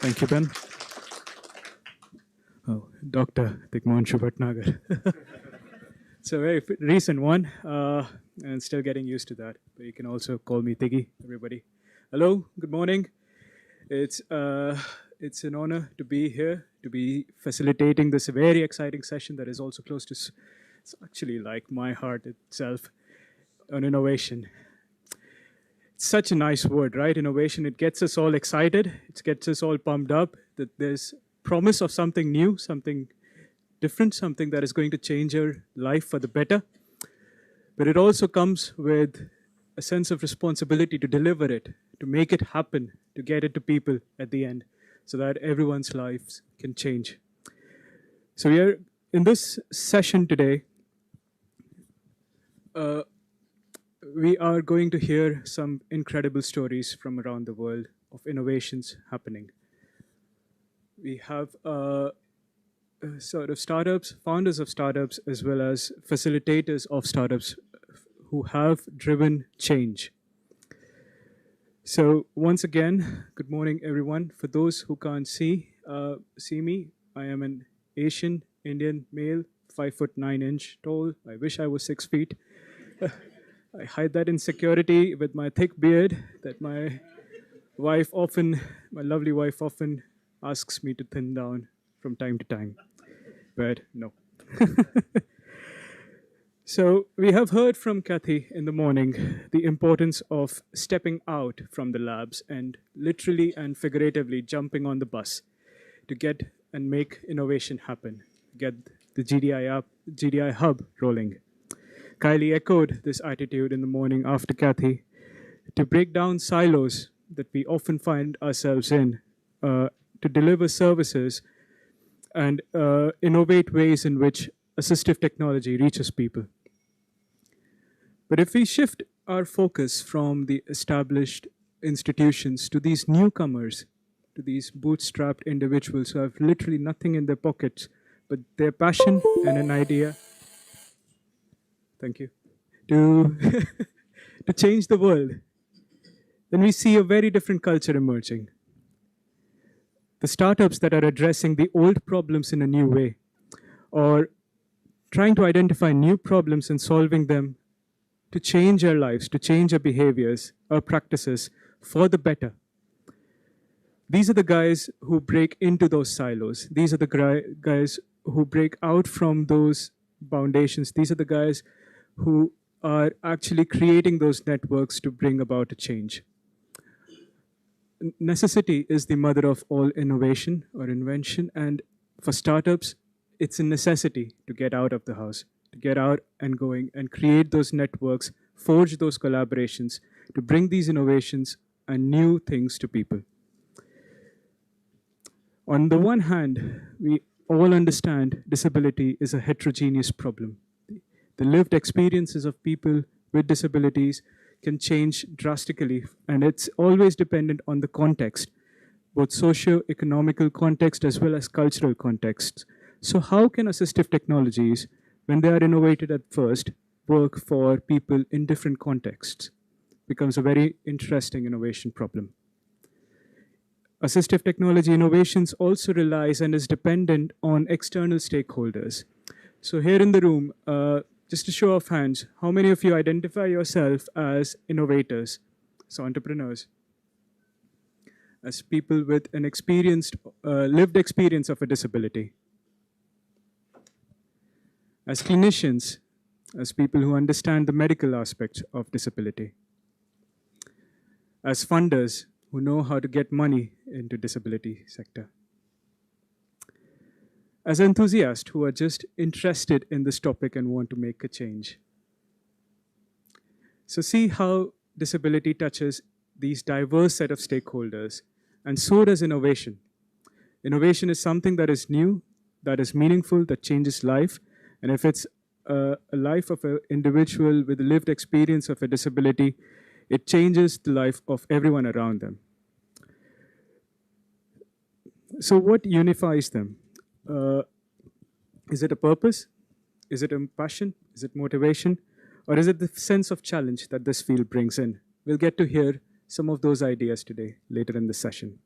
Thank you, Ben. Oh, Dr. Digmanshu Bhatnagar. It's a very recent one, and still getting used to that. But you can also call me Tiggy, everybody. Hello, good morning. It's an honor to be here, to be facilitating this very exciting session that is also close to, it's actually like my heart itself, on innovation. It's such a nice word, right? Innovation. It gets us all excited. It gets us all pumped up that there's promise of something new, something different, something that is going to change your life for the better. But it also comes with a sense of responsibility to deliver it, to make it happen, to get it to people at the end, so that everyone's lives can change. So we are in this session today. We are going to hear some incredible stories from around the world of innovations happening. We have sort of startups, founders of startups, as well as facilitators of startups who have driven change. So once again, good morning, everyone. For those who can't see me, I am an Asian Indian male, 5'9" tall. I wish I was 6 feet. I hide that insecurity with my thick beard that my lovely wife often asks me to thin down from time to time. But no. So we have heard from Kathy in the morning the importance of stepping out from the labs and literally and figuratively jumping on the bus to get and make innovation happen, get the GDI hub rolling. Kylie echoed this attitude in the morning after Kathy to break down silos that we often find ourselves in, to deliver services and innovate ways in which assistive technology reaches people. But if we shift our focus from the established institutions to these newcomers, to these bootstrapped individuals who have literally nothing in their pockets but their passion and an idea, thank you, to, to change the world, then we see a very different culture emerging. The startups that are addressing the old problems in a new way, or trying to identify new problems and solving them to change our lives, to change our behaviors, our practices for the better. These are the guys who break into those silos. These are the guys who break out from those foundations. These are the guys who are actually creating those networks to bring about a change. Necessity is the mother of all innovation or invention, and for startups, it's a necessity to get out of the house, to get out and going and create those networks, forge those collaborations, to bring these innovations and new things to people. On the one hand, we all understand disability is a heterogeneous problem. The lived experiences of people with disabilities can change drastically, and it's always dependent on the context, both socio-economical context as well as cultural contexts. So how can assistive technologies, when they are innovated at first, work for people in different contexts? Becomes a very interesting innovation problem. Assistive technology innovations also relies and is dependent on external stakeholders. So here in the room, just a show of hands, how many of you identify yourself as innovators, so entrepreneurs, as people with an experienced, lived experience of a disability? As clinicians, as people who understand the medical aspects of disability? As funders who know how to get money into disability sector? As enthusiasts who are just interested in this topic and want to make a change? So see how disability touches these diverse set of stakeholders, and so does innovation. Innovation is something that is new, that is meaningful, that changes life, and if it's a life of an individual with a lived experience of a disability, it changes the life of everyone around them. So what unifies them? Is it a purpose? Is it a passion? Is it motivation? Or is it the sense of challenge that this field brings in? We'll get to hear some of those ideas today, later in the session.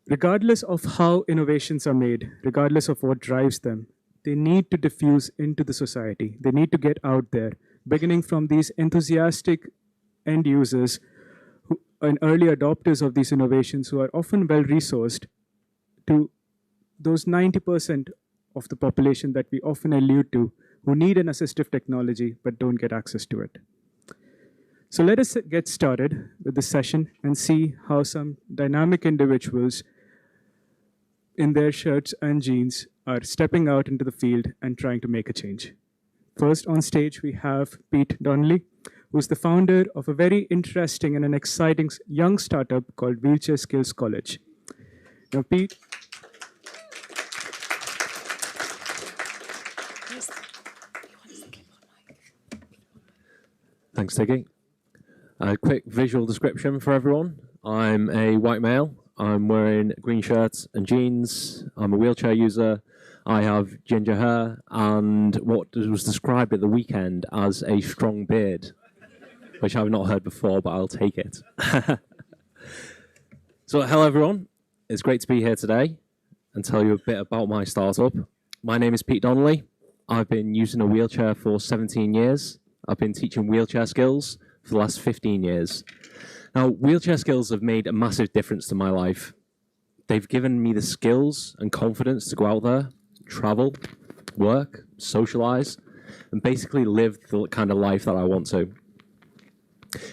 Regardless of how innovations are made, regardless of what drives them, they need to diffuse into the society. They need to get out there, beginning from these enthusiastic end users and early adopters of these innovations who are often well resourced to those 90% of the population that we often allude to who need an assistive technology but don't get access to it. So let us get started with the session and see how some dynamic individuals in their shirts and jeans are stepping out into the field and trying to make a change. First on stage, we have Pete Donnelly, who's the founder of a very interesting and an exciting young startup called Wheelchair Skills College. Now, Pete. Thanks, Tiggy. A quick visual description for everyone. I'm a white male. I'm wearing green shirts and jeans. I'm a wheelchair user. I have ginger hair and what was described at the weekend as a strong beard, which I've not heard before, but I'll take it. So, hello everyone. It's great to be here today and tell you a bit about my startup. My name is Pete Donnelly. I've been using a wheelchair for 17 years. I've been teaching wheelchair skills for the last 15 years. Now, wheelchair skills have made a massive difference to my life. They've given me the skills and confidence to go out there, travel, work, socialize, and basically live the kind of life that I want to.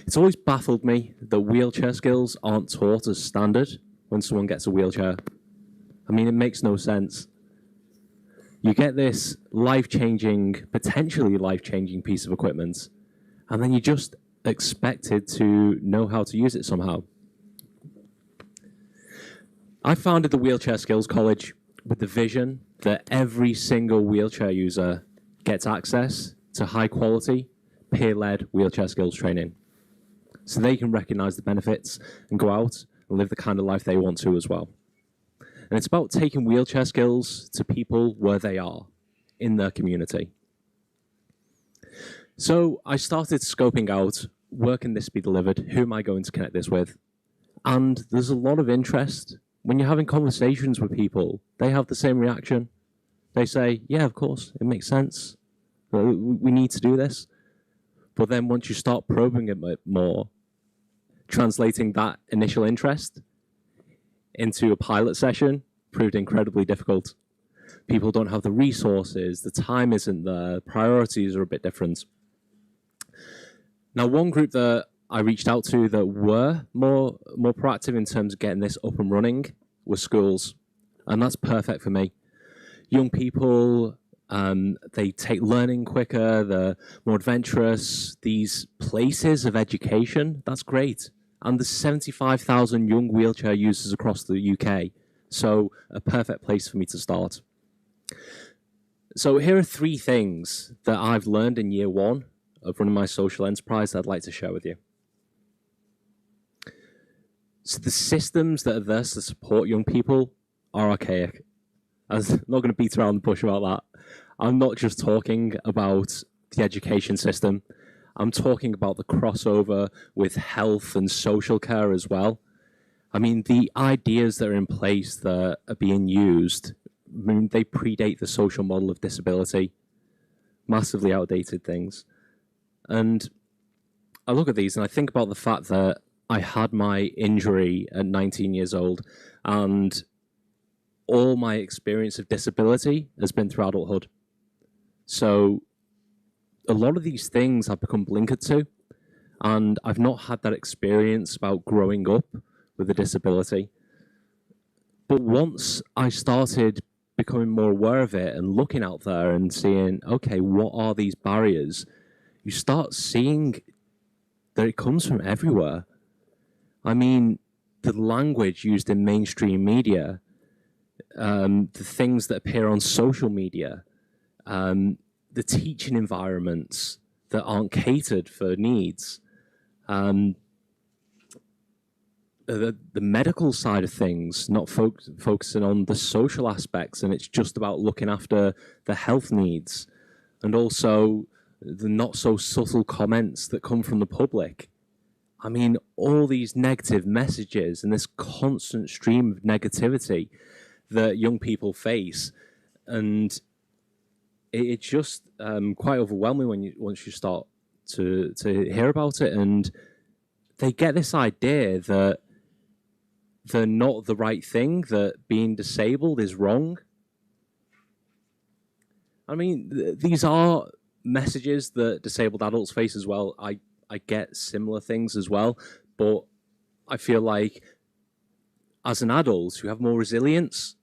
It's always baffled me that wheelchair skills aren't taught as standard when someone gets a wheelchair. I mean, it makes no sense. You get this life-changing, potentially life-changing piece of equipment, and then you're just expected to know how to use it somehow. I founded the Wheelchair Skills College with the vision that every single wheelchair user gets access to high-quality, peer-led wheelchair skills training, so they can recognize the benefits and go out and live the kind of life they want to as well. And it's about taking wheelchair skills to people where they are, in their community. So I started scoping out, where can this be delivered? Who am I going to connect this with? And there's a lot of interest. When you're having conversations with people, they have the same reaction. They say, yeah, of course, it makes sense. We need to do this. But then once you start probing it more, translating that initial interest into a pilot session proved incredibly difficult. People don't have the resources, the time isn't there, priorities are a bit different. Now, one group that I reached out to that were more proactive in terms of getting this up and running was schools, and that's perfect for me. Young people, they take learning quicker, they're more adventurous. These places of education, that's great. And there's 75,000 young wheelchair users across the UK, so a perfect place for me to start. So here are 3 things that I've learned in year 1 of running my social enterprise that I'd like to share with you. So the systems that are there to support young people are archaic. I'm not going to beat around the bush about that. I'm not just talking about the education system. I'm talking about the crossover with health and social care as well. I mean, the ideas that are in place that are being used, I mean, they predate the social model of disability, massively outdated things. And I look at these and I think about the fact that I had my injury at 19 years old, and all my experience of disability has been through adulthood. So a lot of these things I've become blinkered to, and I've not had that experience about growing up with a disability. But once I started becoming more aware of it and looking out there and seeing, okay, what are these barriers? You start seeing that it comes from everywhere. I mean, the language used in mainstream media, the things that appear on social media, the teaching environments that aren't catered for needs, the medical side of things, not focusing on the social aspects, and it's just about looking after the health needs, and also the not so subtle comments that come from the public. I mean, all these negative messages and this constant stream of negativity that young people face, and it's just quite overwhelming once you start to hear about it, and they get this idea that they're not the right thing, that being disabled is wrong. I mean, these are messages that disabled adults face as well. I get similar things as well, but I feel like as an adult, you have more resilience,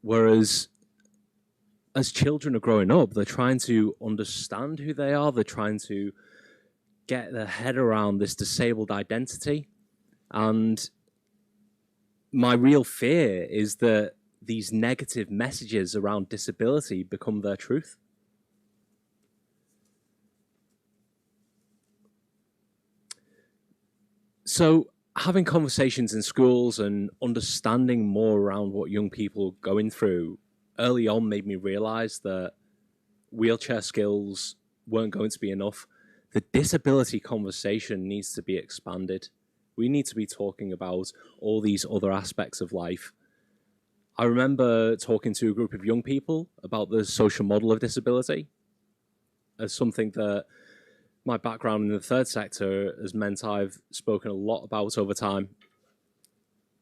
whereas as children are growing up, they're trying to understand who they are. They're trying to get their head around this disabled identity. And my real fear is that these negative messages around disability become their truth. So having conversations in schools and understanding more around what young people are going through early on made me realize that wheelchair skills weren't going to be enough. The disability conversation needs to be expanded. We need to be talking about all these other aspects of life. I remember talking to a group of young people about the social model of disability as something that my background in the third sector has meant I've spoken a lot about over time.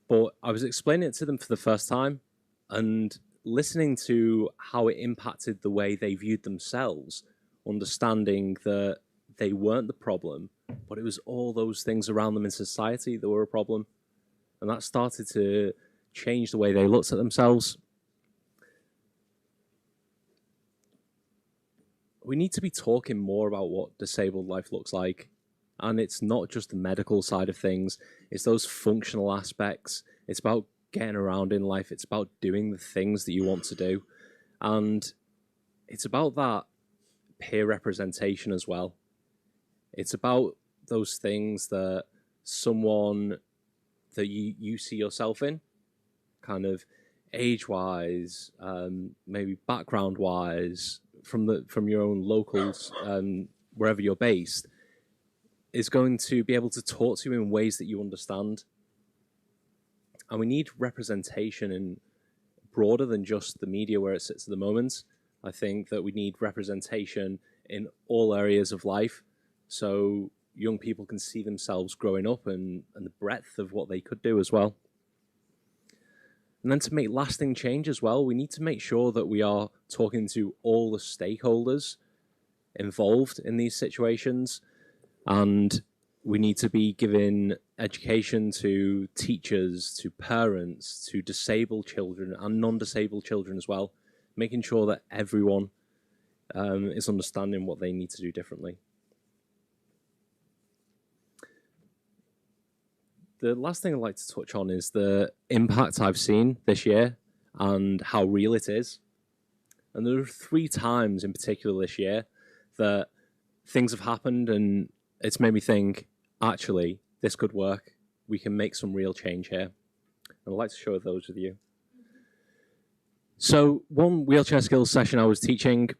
But I was explaining it to them for the first time and listening to how it impacted the way they viewed themselves, understanding that they weren't the problem, but it was all those things around them in society that were a problem. And that started to change the way they looked at themselves. We need to be talking more about what disabled life looks like. And it's not just the medical side of things, it's those functional aspects. It's about getting around in life. It's about doing the things that you want to do. And it's about that peer representation as well. It's about those things that someone that you see yourself in, kind of age-wise, maybe background-wise, from your own locals, wherever you're based, is going to be able to talk to you in ways that you understand. And we need representation in broader than just the media where it sits at the moment. I think that we need representation in all areas of life, so young people can see themselves growing up and the breadth of what they could do as well. And then to make lasting change as well, we need to make sure that we are talking to all the stakeholders involved in these situations. And we need to be giving education to teachers, to parents, to disabled children and non-disabled children as well, making sure that everyone is understanding what they need to do differently. The last thing I'd like to touch on is the impact I've seen this year and how real it is. And there are 3 times in particular this year that things have happened and it's made me think, actually, this could work. We can make some real change here. And I'd like to share those with you. So one wheelchair skills session I was teaching,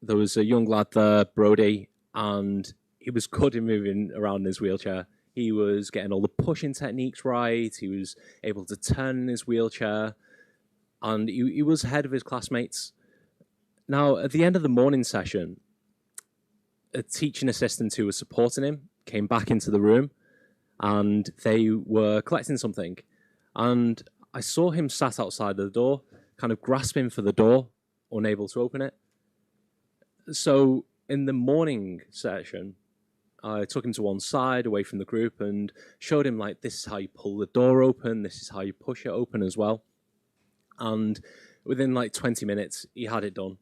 there was a young lad there, Brody, and he was good in moving around in his wheelchair. He was getting all the pushing techniques right. He was able to turn in his wheelchair. And he was ahead of his classmates. Now, at the end of the morning session, a teaching assistant who was supporting him came back into the room and they were collecting something. And I saw him sat outside the door, kind of grasping for the door, unable to open it. So in the morning session, I took him to one side away from the group and showed him, like, this is how you pull the door open, this is how you push it open as well. And within like 20 minutes, he had it done.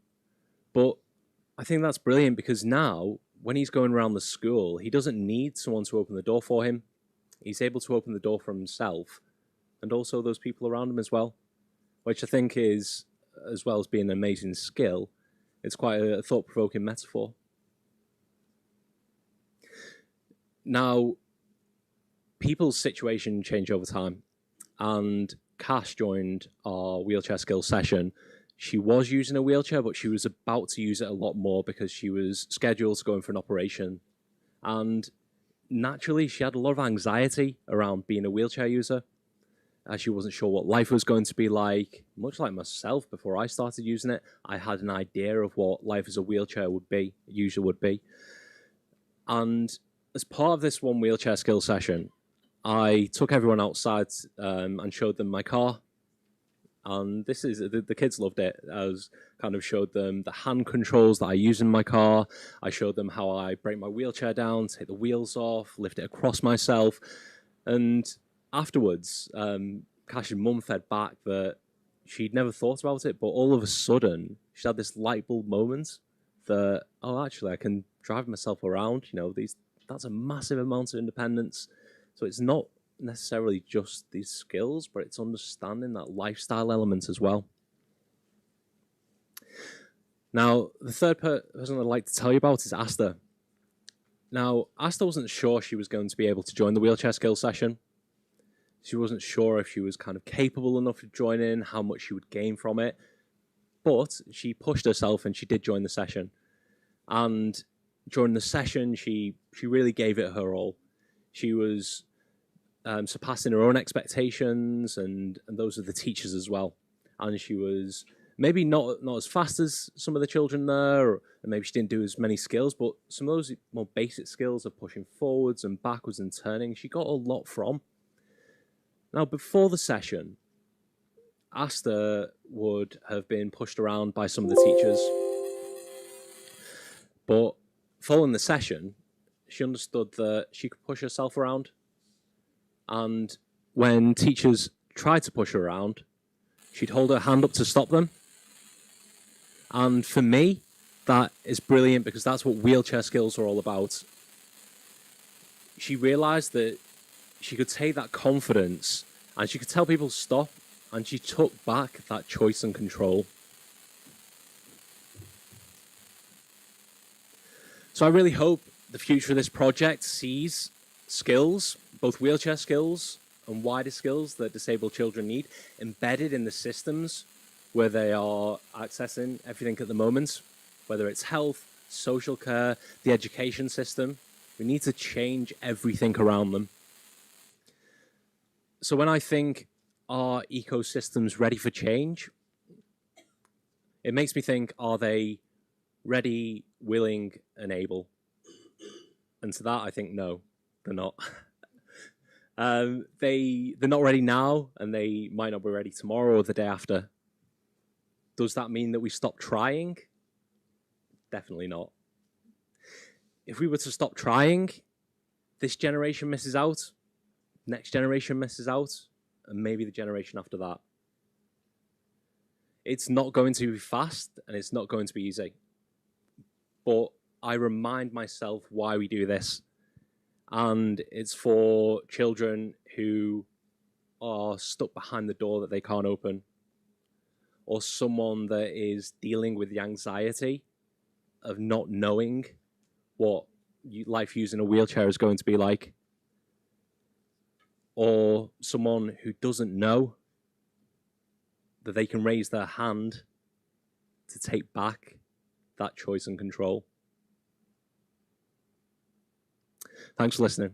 But I think that's brilliant because now, when he's going around the school, he doesn't need someone to open the door for him. He's able to open the door for himself and also those people around him as well, which I think is, as well as being an amazing skill, it's quite a thought-provoking metaphor. Now, people's situation change over time, and Cash joined our wheelchair skills session. She was using a wheelchair, but she was about to use it a lot more because she was scheduled to go in for an operation. And naturally, she had a lot of anxiety around being a wheelchair user, as she wasn't sure what life was going to be like. Much like myself, before I started using it, I had an idea of what life as a wheelchair user would be. And as part of this one wheelchair skill session, I took everyone outside and showed them my car. And this is the kids loved it. I kind of showed them the hand controls that I use in my car. I showed them how I break my wheelchair down, take the wheels off, lift it across myself. And afterwards, Cash's mum fed back that she'd never thought about it, but all of a sudden, she had this light bulb moment that, oh, actually, I can drive myself around. That's a massive amount of independence. So it's not necessarily just these skills, but it's understanding that lifestyle element as well. Now, the third person I'd like to tell you about is Asta. Now, Asta wasn't sure she was going to be able to join the wheelchair skill session. She wasn't sure if she was kind of capable enough to join in, how much she would gain from it. But she pushed herself and she did join the session. And during the session, she really gave it her all. She was surpassing her own expectations and those of the teachers as well. And she was maybe not as fast as some of the children there, and maybe she didn't do as many skills, but some of those more basic skills of pushing forwards and backwards and turning, she got a lot from. Now, before the session, Asta would have been pushed around by some of the teachers. But following the session, she understood that she could push herself around. And when teachers tried to push her around, she'd hold her hand up to stop them. And for me, that is brilliant because that's what wheelchair skills are all about. She realized that she could take that confidence and she could tell people to stop, and she took back that choice and control. So I really hope the future of this project sees skills, both wheelchair skills and wider skills that disabled children need, embedded in the systems where they are accessing everything at the moment, whether it's health, social care, the education system. We need to change everything around them. So when I think, are ecosystems ready for change? It makes me think, are they ready, willing, and able? And to that, I think, no, they're not. They're not ready now, and they might not be ready tomorrow or the day after. Does that mean that we stop trying? Definitely not. If we were to stop trying, this generation misses out, next generation misses out, and maybe the generation after that. It's not going to be fast, and it's not going to be easy. But I remind myself why we do this. And it's for children who are stuck behind the door that they can't open, or someone that is dealing with the anxiety of not knowing what life using a wheelchair is going to be like, or someone who doesn't know that they can raise their hand to take back that choice and control. Thanks for listening.